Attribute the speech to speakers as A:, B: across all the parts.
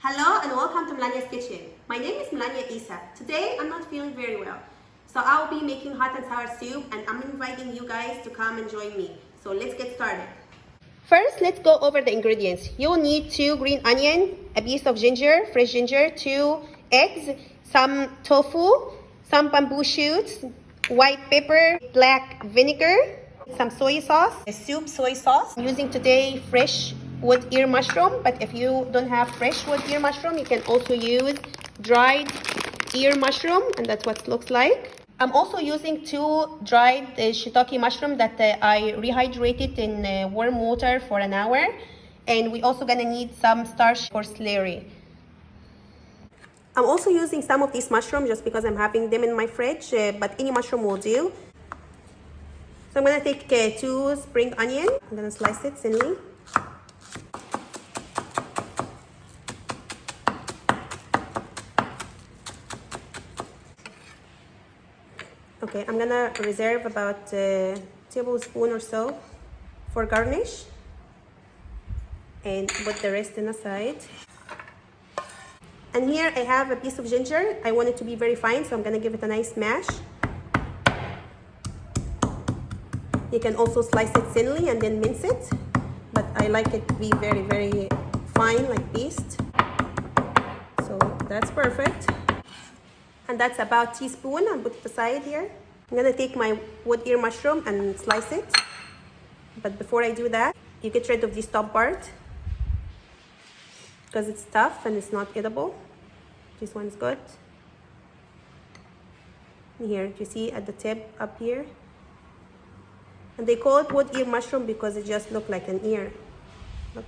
A: Hello and welcome to Milanya's kitchen. My name is Milanya Isa. Today I'm not feeling very well, so I'll be making hot and sour soup and I'm inviting you guys to come and join me. So let's get started. First, let's go over the ingredients. You'll need 2 green onions, a piece of ginger, fresh ginger, 2 eggs, some tofu, some bamboo shoots, white pepper, black vinegar, some soy sauce, a soup soy sauce. I'm using today fresh wood ear mushroom, but if you don't have fresh wood ear mushroom, you can also use dried ear mushroom, and that's what it looks like. I'm also using 2 dried shiitake mushroom that I rehydrated in warm water for an hour, and we also gonna need some starch for slurry. I'm also using some of these mushrooms just because I'm having them in my fridge, but any mushroom will do. So I'm gonna take 2 spring onion. I'm gonna slice it thinly. Okay, I'm gonna reserve about a tablespoon or so for garnish and put the rest in the side. And here I have a piece of ginger. I want it to be very fine, so I'm gonna give it a nice mash. You can also slice it thinly and then mince it, but I like it to be very, very fine like paste. So that's perfect. And that's about a teaspoon. I'll put it aside here. I'm gonna take my wood ear mushroom and slice it. But before I do that, you get rid of this top part because it's tough and it's not edible. This one's good. Here, you see at the tip up here. And they call it wood ear mushroom because it just looks like an ear. Look.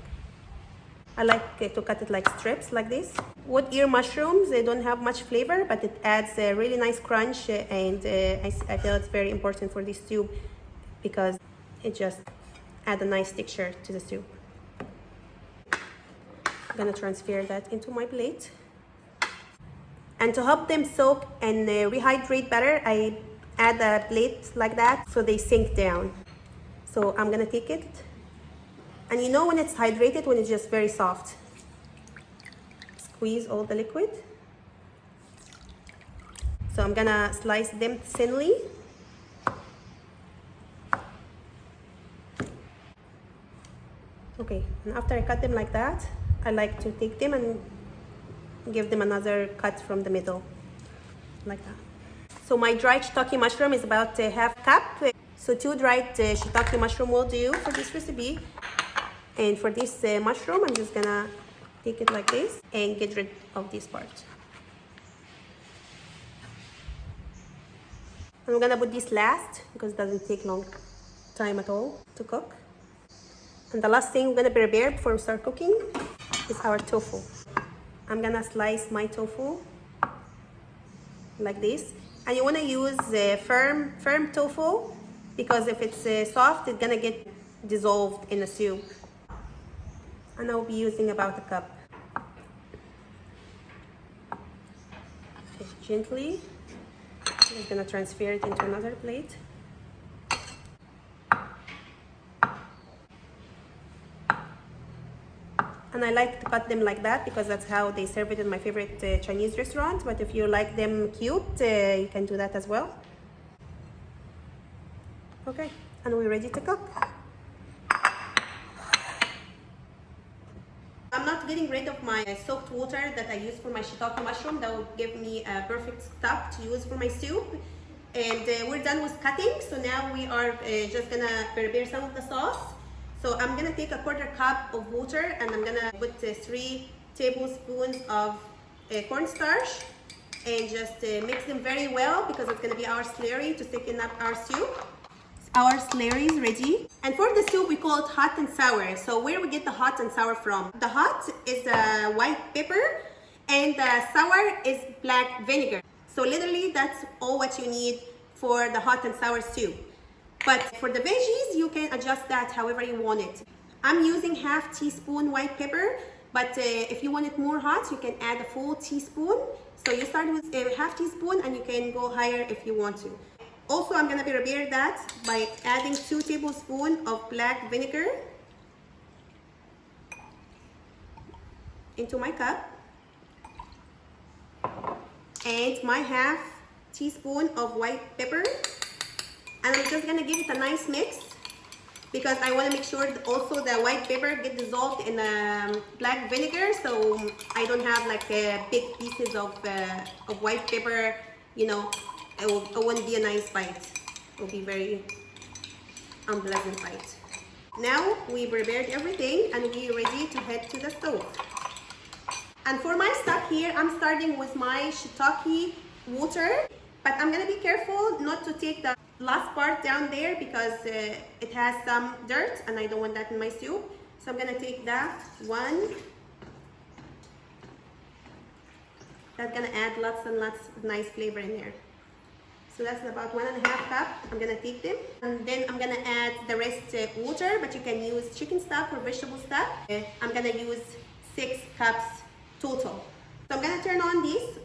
A: I like to cut it like strips like this. Wood ear mushrooms, they don't have much flavor, but it adds a really nice crunch, and I feel it's very important for this soup because it just adds a nice texture to the soup. I'm gonna transfer that into my plate. And to help them soak and rehydrate better, I add a plate like that so they sink down. So I'm gonna take it. And you know when it's hydrated, when it's just very soft. Squeeze all the liquid. So I'm gonna slice them thinly. Okay, and after I cut them like that, I like to take them and give them another cut from the middle, like that. So my dried shiitake mushroom is about a half cup. So 2 dried shiitake mushroom will do for this recipe. And for this mushroom, I'm just gonna take it like this and get rid of this part. I'm gonna put this last because it doesn't take long time at all to cook. And the last thing we're gonna prepare before we start cooking is our tofu. I'm gonna slice my tofu like this. And you wanna use firm tofu because if it's soft, it's gonna get dissolved in the soup. And I'll be using about a cup. Just gently, I'm gonna transfer it into another plate. And I like to cut them like that because that's how they serve it in my favorite Chinese restaurant. But if you like them cubed, you can do that as well. Okay, and we're ready to cook. I'm not getting rid of my soaked water that I use for my shiitake mushroom. That will give me a perfect stock to use for my soup. And we're done with cutting. So now we are just gonna prepare some of the sauce. So I'm gonna take a 1/4 cup of water and I'm gonna put 3 tablespoons of cornstarch and just mix them very well because it's gonna be our slurry to thicken up our soup. Our slurry is ready. And for the soup, we call it hot and sour. So where we get the hot and sour from? The hot is white pepper and the sour is black vinegar. So literally that's all what you need for the hot and sour soup. But for the veggies, you can adjust that however you want it. I'm using half teaspoon white pepper, but if you want it more hot, you can add a full teaspoon. So you start with a half teaspoon and you can go higher if you want to. Also, I'm gonna prepare that by adding 2 tablespoons of black vinegar into my cup. and my half teaspoon of white pepper. And I'm just gonna give it a nice mix because I want to make sure that also the white pepper get dissolved in black vinegar, so I don't have like big pieces of white pepper. You know, it won't be a nice bite. It will be very unpleasant bite. Now we prepared everything and we're ready to head to the stove. And for my stock here, I'm starting with my shiitake water, but I'm gonna be careful not to take the last part down there because it has some dirt and I don't want that in my soup. So I'm gonna take that one. That's gonna add lots and lots of nice flavor in there. So that's about 1.5 cup. I'm gonna take them. And then I'm gonna add the rest water, but you can use chicken stock or vegetable stock. I'm gonna use 6 cups total. So I'm gonna turn on this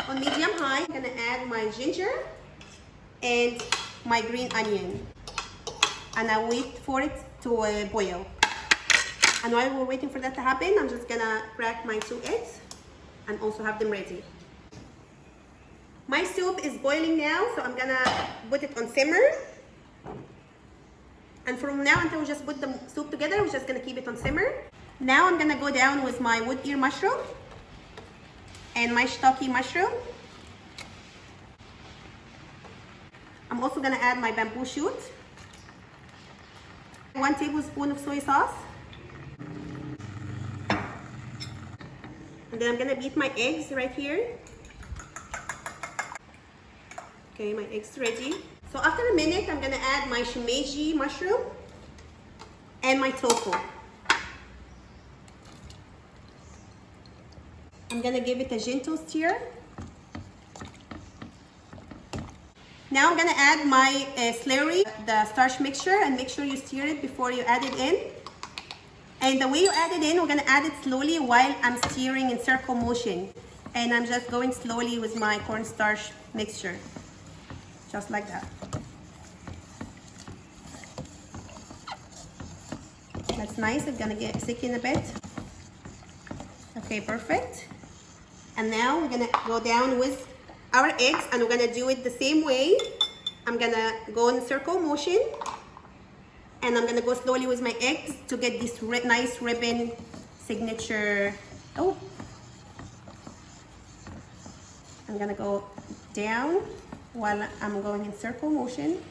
A: on medium high. I'm gonna add my ginger and my green onion. And I wait for it to boil. And while we're waiting for that to happen, I'm just gonna crack my 2 eggs and also have them ready. My soup is boiling now, so I'm gonna put it on simmer. And from now until we just put the soup together, we're just gonna keep it on simmer. Now I'm gonna go down with my wood ear mushroom and my shiitake mushroom. I'm also gonna add my bamboo shoot, 1 tablespoon of soy sauce, and then I'm gonna beat my eggs right here. Okay, my eggs ready. So after a minute, I'm gonna add my shimeji mushroom and my tofu. I'm gonna give it a gentle stir. Now I'm gonna add my slurry, the starch mixture, and make sure you stir it before you add it in. And the way you add it in, we're gonna add it slowly while I'm stirring in circle motion. And I'm just going slowly with my cornstarch mixture, just like that. That's nice, it's gonna get thicken a bit. Okay, perfect. And now we're gonna go down with our eggs and we're gonna do it the same way. I'm gonna go in circle motion and I'm gonna go slowly with my eggs to get this nice ribbon signature. Oh, I'm gonna go down while I'm going in circle motion.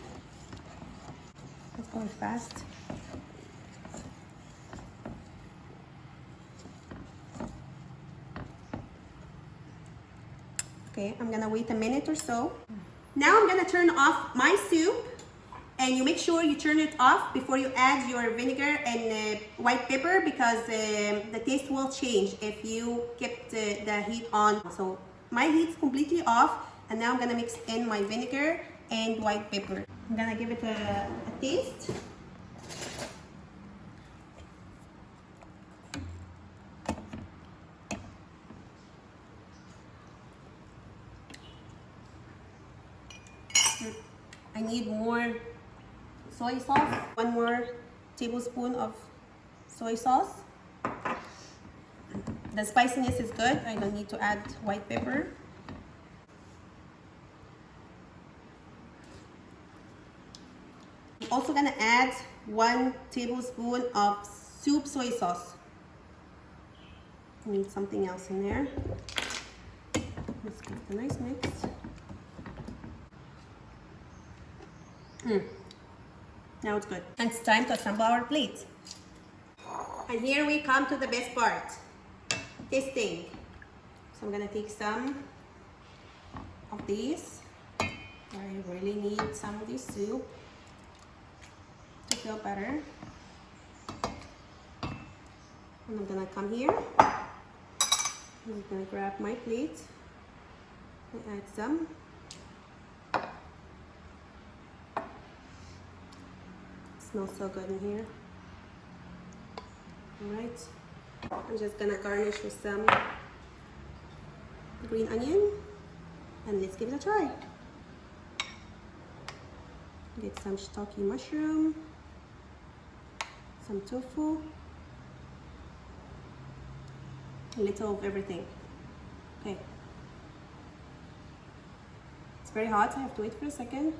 A: It's going fast. Okay, I'm gonna wait a minute or so. Now I'm gonna turn off my soup, and you make sure you turn it off before you add your vinegar and white pepper because the taste will change if you kept the heat on. So my heat's completely off, and now I'm gonna mix in my vinegar and white pepper. I'm gonna give it a taste. I need more soy sauce, 1 more tablespoon of soy sauce. The spiciness is good, I don't need to add white pepper. I'm also gonna add 1 tablespoon of soup soy sauce. I need something else in there. Let's give it a nice mix. Now it's good. And it's time to assemble our plate. And here we come to the best part, tasting. So I'm gonna take some of these. I really need some of this soup to feel better. And I'm gonna come here. I'm gonna grab my plate and add some. Smells so good in here. Alright, I'm just gonna garnish with some green onion and let's give it a try. Get some shiitake mushroom, some tofu, a little of everything. Okay, It's very hot, so I have to wait for a second.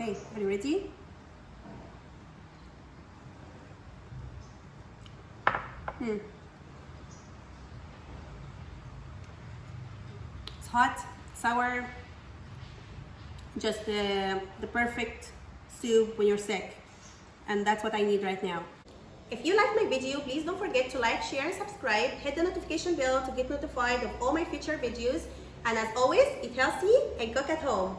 A: Okay, are you ready? It's hot, sour, just the perfect soup when you're sick. And that's what I need right now. If you like my video, please don't forget to like, share, and subscribe. Hit the notification bell to get notified of all my future videos. And as always, eat healthy and cook at home.